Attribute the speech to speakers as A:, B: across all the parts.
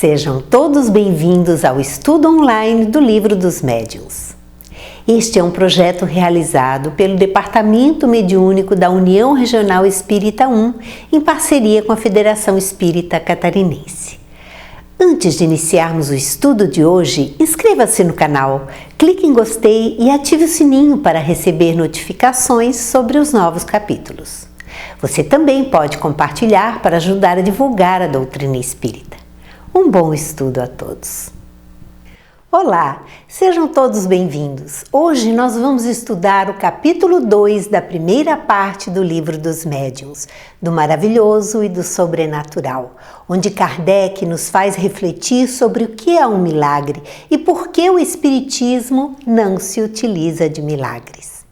A: Sejam todos bem-vindos ao estudo online do Livro dos Médiuns. Este é um projeto realizado pelo Departamento Mediúnico da União Regional Espírita 1, em parceria com a Federação Espírita Catarinense. Antes de iniciarmos o estudo de hoje, inscreva-se no canal, clique em gostei e ative o sininho para receber notificações sobre os novos capítulos. Você também pode compartilhar para ajudar a divulgar a doutrina espírita. Um bom estudo a todos! Olá, sejam todos bem-vindos. Hoje nós vamos estudar o capítulo 2 da primeira parte do Livro dos Médiuns, do maravilhoso e do sobrenatural, onde Kardec nos faz refletir sobre o que é um milagre e por que o Espiritismo não se utiliza de milagres.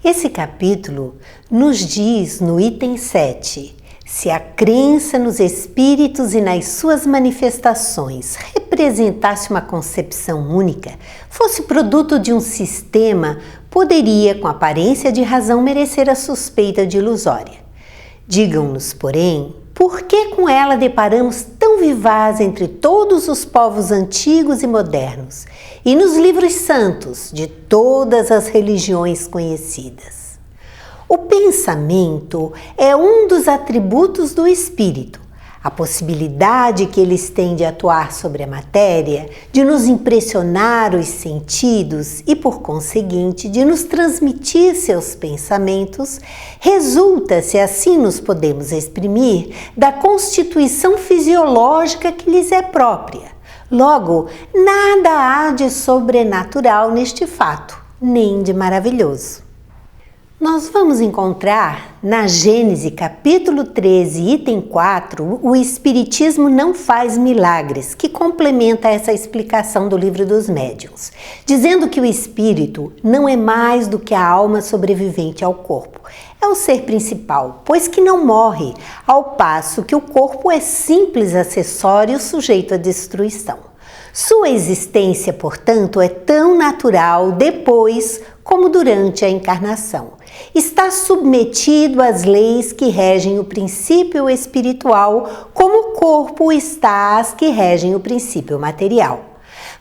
A: Esse capítulo nos diz no item 7, se a crença nos espíritos e nas suas manifestações representasse uma concepção única, fosse produto de um sistema, poderia, com aparência de razão, merecer a suspeita de ilusória. Digam-nos, porém, por que com ela deparamos tão vivaz entre todos os povos antigos e modernos, e nos livros santos de todas as religiões conhecidas? O pensamento é um dos atributos do espírito, a possibilidade que eles têm de atuar sobre a matéria, de nos impressionar os sentidos e, por conseguinte, de nos transmitir seus pensamentos, resulta, se assim nos podemos exprimir, da constituição fisiológica que lhes é própria. Logo, nada há de sobrenatural neste fato, nem de maravilhoso. Nós vamos encontrar na Gênese capítulo 13, item 4, o Espiritismo não faz milagres, que complementa essa explicação do Livro dos Médiuns, dizendo que o espírito não é mais do que a alma sobrevivente ao corpo. É o ser principal, pois que não morre, ao passo que o corpo é simples acessório sujeito à destruição. Sua existência, portanto, é tão natural depois como durante a encarnação. Está submetido às leis que regem o princípio espiritual, como o corpo está às que regem o princípio material.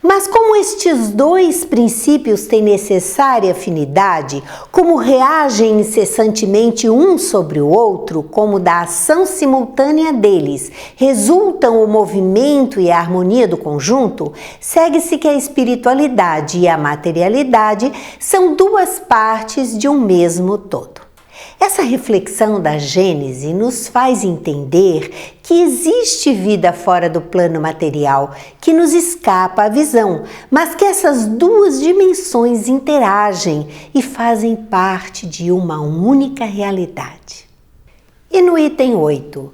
A: Mas como estes dois princípios têm necessária afinidade, como reagem incessantemente um sobre o outro, como da ação simultânea deles resultam o movimento e a harmonia do conjunto, segue-se que a espiritualidade e a materialidade são duas partes de um mesmo todo. Essa reflexão da Gênese nos faz entender que existe vida fora do plano material que nos escapa à visão, mas que essas duas dimensões interagem e fazem parte de uma única realidade. E no item 8,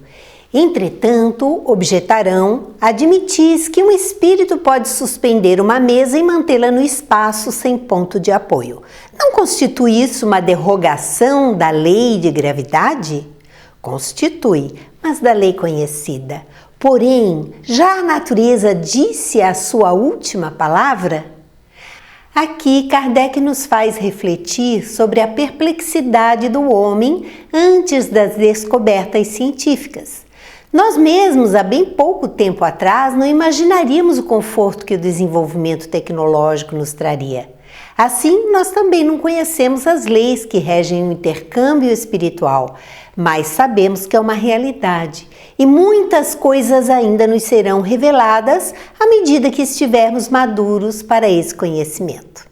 A: entretanto, objetarão, admitis que um espírito pode suspender uma mesa e mantê-la no espaço sem ponto de apoio. Não constitui isso uma derrogação da lei de gravidade? Constitui, mas da lei conhecida. Porém, já a natureza disse a sua última palavra? Aqui, Kardec nos faz refletir sobre a perplexidade do homem antes das descobertas científicas. Nós mesmos, há bem pouco tempo atrás, não imaginaríamos o conforto que o desenvolvimento tecnológico nos traria. Assim, nós também não conhecemos as leis que regem o intercâmbio espiritual, mas sabemos que é uma realidade e muitas coisas ainda nos serão reveladas à medida que estivermos maduros para esse conhecimento.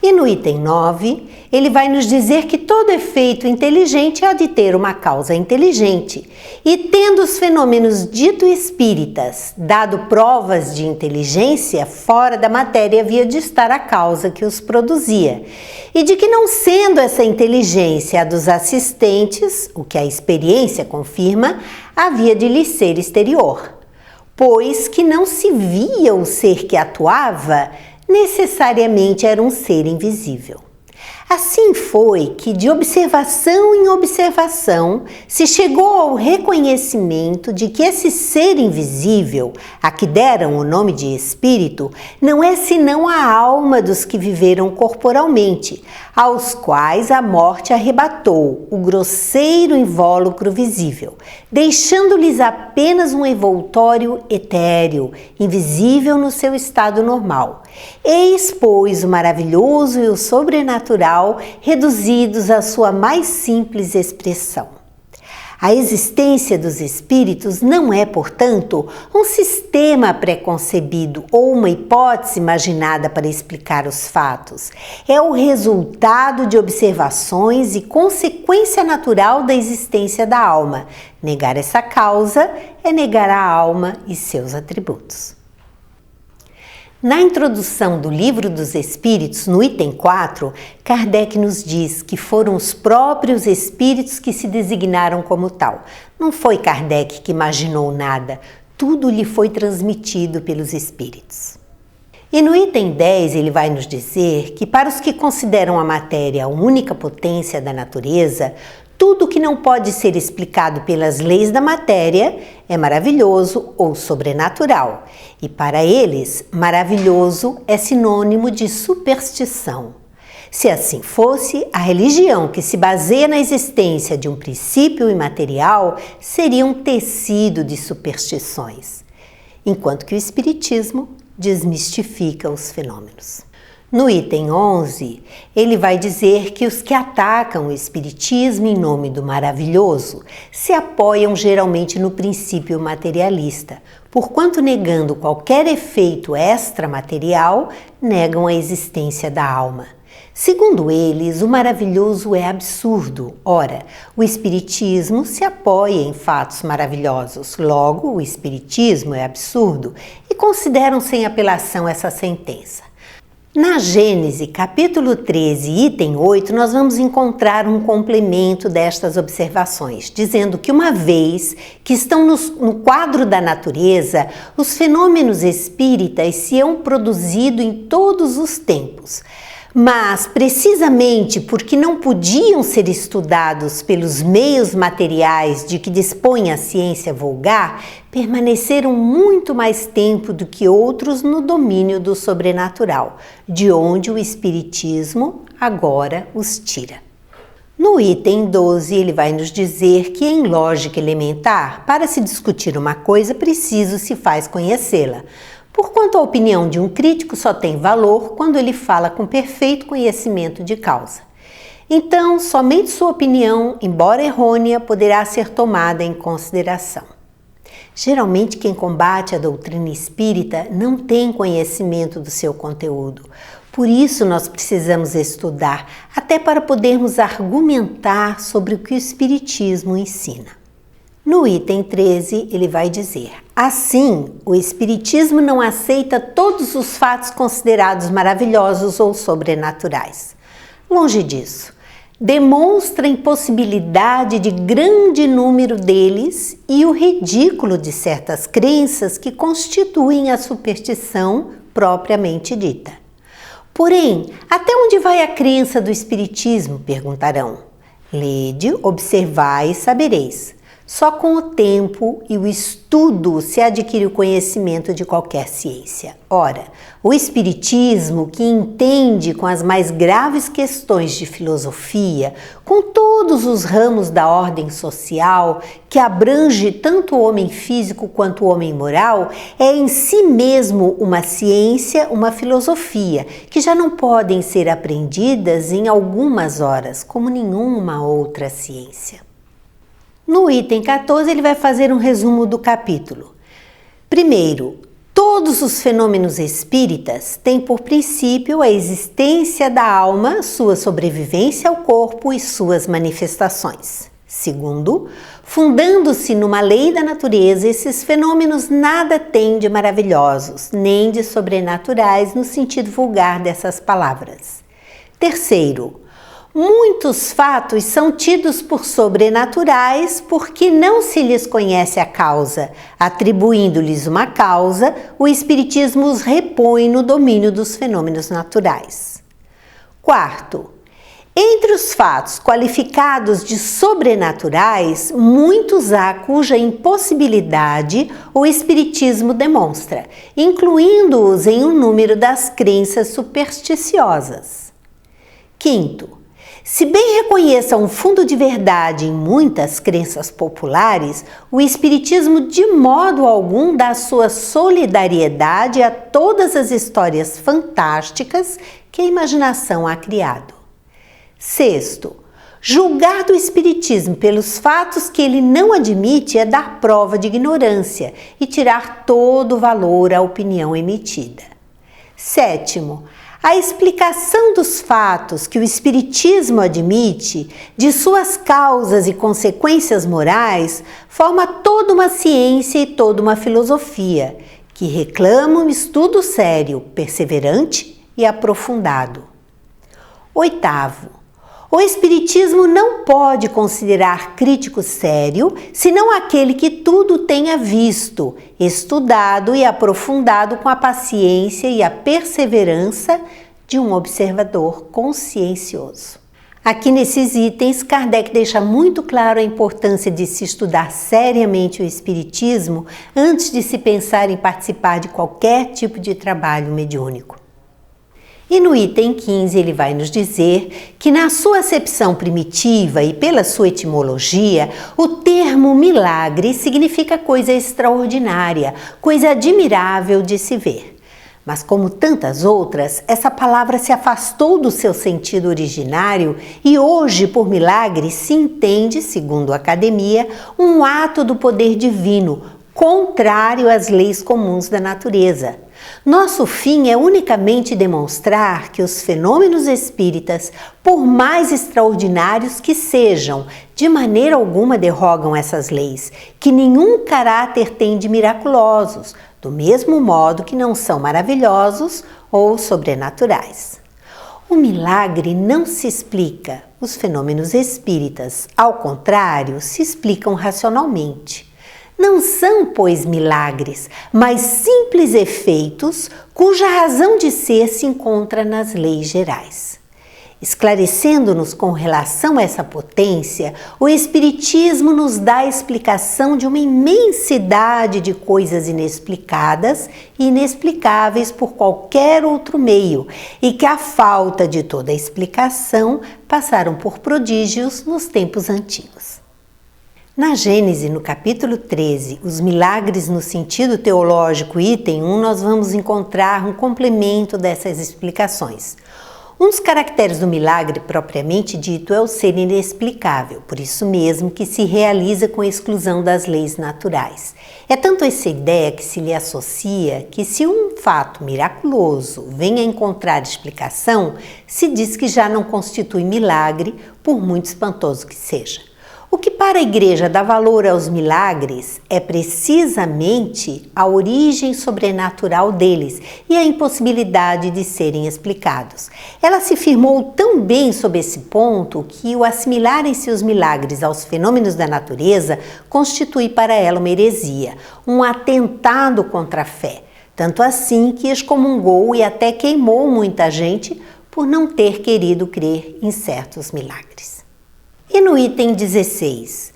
A: E no item 9, ele vai nos dizer que todo efeito inteligente há de ter uma causa inteligente, e tendo os fenômenos dito espíritas dado provas de inteligência, fora da matéria havia de estar a causa que os produzia, e de que não sendo essa inteligência a dos assistentes, o que a experiência confirma, havia de lhes ser exterior, pois que não se via o ser que atuava, necessariamente era um ser invisível. Assim foi que, de observação em observação, se chegou ao reconhecimento de que esse ser invisível, a que deram o nome de espírito, não é senão a alma dos que viveram corporalmente, aos quais a morte arrebatou o grosseiro invólucro visível, deixando-lhes apenas um envoltório etéreo, invisível no seu estado normal. Eis, pois, o maravilhoso e o sobrenatural reduzidos à sua mais simples expressão. A existência dos espíritos não é, portanto, um sistema preconcebido ou uma hipótese imaginada para explicar os fatos. É o resultado de observações e consequência natural da existência da alma. Negar essa causa é negar a alma e seus atributos. Na introdução do Livro dos Espíritos, no item 4, Kardec nos diz que foram os próprios espíritos que se designaram como tal. Não foi Kardec que imaginou nada, tudo lhe foi transmitido pelos espíritos. E no item 10 ele vai nos dizer que para os que consideram a matéria a única potência da natureza, tudo que não pode ser explicado pelas leis da matéria é maravilhoso ou sobrenatural. E para eles, maravilhoso é sinônimo de superstição. Se assim fosse, a religião que se baseia na existência de um princípio imaterial seria um tecido de superstições, enquanto que o Espiritismo desmistifica os fenômenos. No item 11, ele vai dizer que os que atacam o Espiritismo em nome do maravilhoso se apoiam geralmente no princípio materialista, porquanto negando qualquer efeito extramaterial, negam a existência da alma. Segundo eles, o maravilhoso é absurdo. Ora, o Espiritismo se apoia em fatos maravilhosos, logo o Espiritismo é absurdo, e consideram sem apelação essa sentença. Na Gênese, capítulo 13, item 8, nós vamos encontrar um complemento destas observações, dizendo que uma vez que estão no quadro da natureza, os fenômenos espíritas se hão produzido em todos os tempos. Mas, precisamente porque não podiam ser estudados pelos meios materiais de que dispõe a ciência vulgar, permaneceram muito mais tempo do que outros no domínio do sobrenatural, de onde o Espiritismo agora os tira. No item 12, ele vai nos dizer que em lógica elementar, para se discutir uma coisa, preciso se faz conhecê-la. Porquanto a opinião de um crítico só tem valor quando ele fala com perfeito conhecimento de causa. Então, somente sua opinião, embora errônea, poderá ser tomada em consideração. Geralmente, quem combate a doutrina espírita não tem conhecimento do seu conteúdo. Por isso, nós precisamos estudar, até para podermos argumentar sobre o que o Espiritismo ensina. No item 13, ele vai dizer: assim, o Espiritismo não aceita todos os fatos considerados maravilhosos ou sobrenaturais. Longe disso, demonstra a impossibilidade de grande número deles e o ridículo de certas crenças que constituem a superstição propriamente dita. Porém, até onde vai a crença do Espiritismo? Perguntarão. Lede, observai e sabereis. Só com o tempo e o estudo se adquire o conhecimento de qualquer ciência. Ora, o Espiritismo, que entende com as mais graves questões de filosofia, com todos os ramos da ordem social, que abrange tanto o homem físico quanto o homem moral, é em si mesmo uma ciência, uma filosofia, que já não podem ser aprendidas em algumas horas, como nenhuma outra ciência. No item 14, ele vai fazer um resumo do capítulo. Primeiro, todos os fenômenos espíritas têm por princípio a existência da alma, sua sobrevivência ao corpo e suas manifestações. Segundo, fundando-se numa lei da natureza, esses fenômenos nada têm de maravilhosos, nem de sobrenaturais no sentido vulgar dessas palavras. Terceiro, muitos fatos são tidos por sobrenaturais porque não se lhes conhece a causa. Atribuindo-lhes uma causa, o Espiritismo os repõe no domínio dos fenômenos naturais. Quarto, Entre os fatos qualificados de sobrenaturais, muitos há cuja impossibilidade o Espiritismo demonstra, incluindo-os em um número das crenças supersticiosas. Quinto, se bem reconheça um fundo de verdade em muitas crenças populares, o Espiritismo de modo algum dá sua solidariedade a todas as histórias fantásticas que a imaginação ha criado. Sexto, julgar do Espiritismo pelos fatos que ele não admite é dar prova de ignorância e tirar todo o valor à opinião emitida. Sétimo, a explicação dos fatos que o Espiritismo admite, de suas causas e consequências morais, forma toda uma ciência e toda uma filosofia, que reclama um estudo sério, perseverante e aprofundado. Oitavo, o Espiritismo não pode considerar crítico sério, senão aquele que tudo tenha visto, estudado e aprofundado com a paciência e a perseverança de um observador consciencioso. Aqui nesses itens, Kardec deixa muito claro a importância de se estudar seriamente o Espiritismo antes de se pensar em participar de qualquer tipo de trabalho mediúnico. E no item 15 ele vai nos dizer que na sua acepção primitiva e pela sua etimologia, o termo milagre significa coisa extraordinária, coisa admirável de se ver. Mas como tantas outras, essa palavra se afastou do seu sentido originário e hoje por milagre se entende, segundo a academia, um ato do poder divino, contrário às leis comuns da natureza. Nosso fim é unicamente demonstrar que os fenômenos espíritas, por mais extraordinários que sejam, de maneira alguma derrogam essas leis, que nenhum caráter têm de miraculosos, do mesmo modo que não são maravilhosos ou sobrenaturais. O milagre não se explica, os fenômenos espíritas, ao contrário, se explicam racionalmente. Não são, pois, milagres, mas simples efeitos cuja razão de ser se encontra nas leis gerais. Esclarecendo-nos com relação a essa potência, o Espiritismo nos dá a explicação de uma imensidade de coisas inexplicadas e inexplicáveis por qualquer outro meio, e que, à falta de toda explicação, passaram por prodígios nos tempos antigos. Na Gênese, no capítulo 13, os milagres no sentido teológico, item 1, nós vamos encontrar um complemento dessas explicações. Um dos caracteres do milagre propriamente dito é o ser inexplicável, por isso mesmo que se realiza com a exclusão das leis naturais. É tanto essa ideia que se lhe associa que se um fato miraculoso vem a encontrar explicação, se diz que já não constitui milagre, por muito espantoso que seja. O que para a Igreja dá valor aos milagres é precisamente a origem sobrenatural deles e a impossibilidade de serem explicados. Ela se firmou tão bem sob esse ponto que o assimilarem-se os milagres aos fenômenos da natureza constitui para ela uma heresia, um atentado contra a fé, tanto assim que excomungou e até queimou muita gente por não ter querido crer em certos milagres. E no item 16,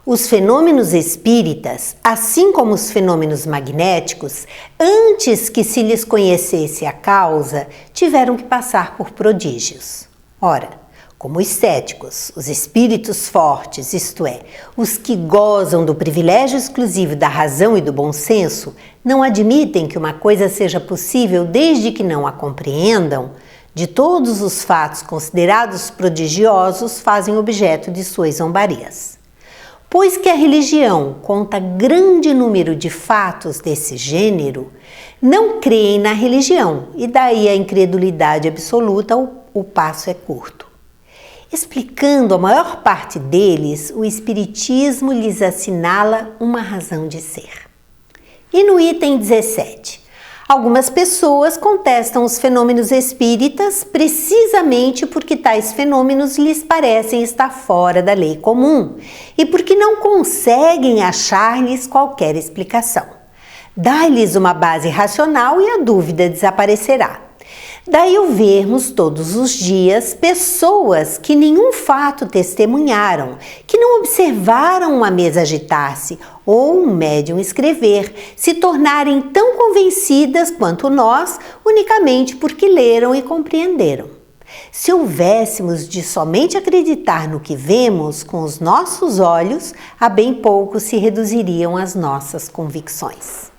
A: os fenômenos espíritas, assim como os fenômenos magnéticos, antes que se lhes conhecesse a causa, tiveram que passar por prodígios. Ora, como os céticos, os espíritos fortes, isto é, os que gozam do privilégio exclusivo da razão e do bom senso, não admitem que uma coisa seja possível desde que não a compreendam, de todos os fatos considerados prodigiosos fazem objeto de suas zombarias. Pois que a religião conta grande número de fatos desse gênero, não creem na religião e daí a incredulidade absoluta, o passo é curto. Explicando a maior parte deles, o Espiritismo lhes assinala uma razão de ser. E no item 17, algumas pessoas contestam os fenômenos espíritas precisamente porque tais fenômenos lhes parecem estar fora da lei comum e porque não conseguem achar-lhes qualquer explicação. Dá-lhes uma base racional e a dúvida desaparecerá. Daí o vermos todos os dias pessoas que nenhum fato testemunharam, que não observaram uma mesa agitar-se ou um médium escrever, se tornarem tão convencidas quanto nós, unicamente porque leram e compreenderam. Se houvéssemos de somente acreditar no que vemos com os nossos olhos, a bem pouco se reduziriam as nossas convicções.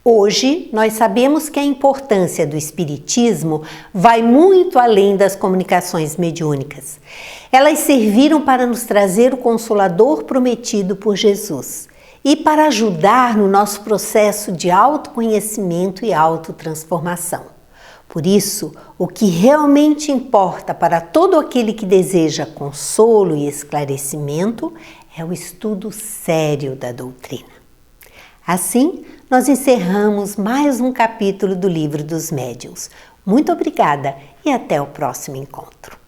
A: Hoje, nós sabemos que a importância do espiritismo vai muito além das comunicações mediúnicas. Elas serviram para nos trazer o Consolador prometido por Jesus e para ajudar no nosso processo de autoconhecimento e autotransformação. Por isso, o que realmente importa para todo aquele que deseja consolo e esclarecimento é o estudo sério da doutrina. Assim, nós encerramos mais um capítulo do Livro dos Médiuns. Muito obrigada e até o próximo encontro.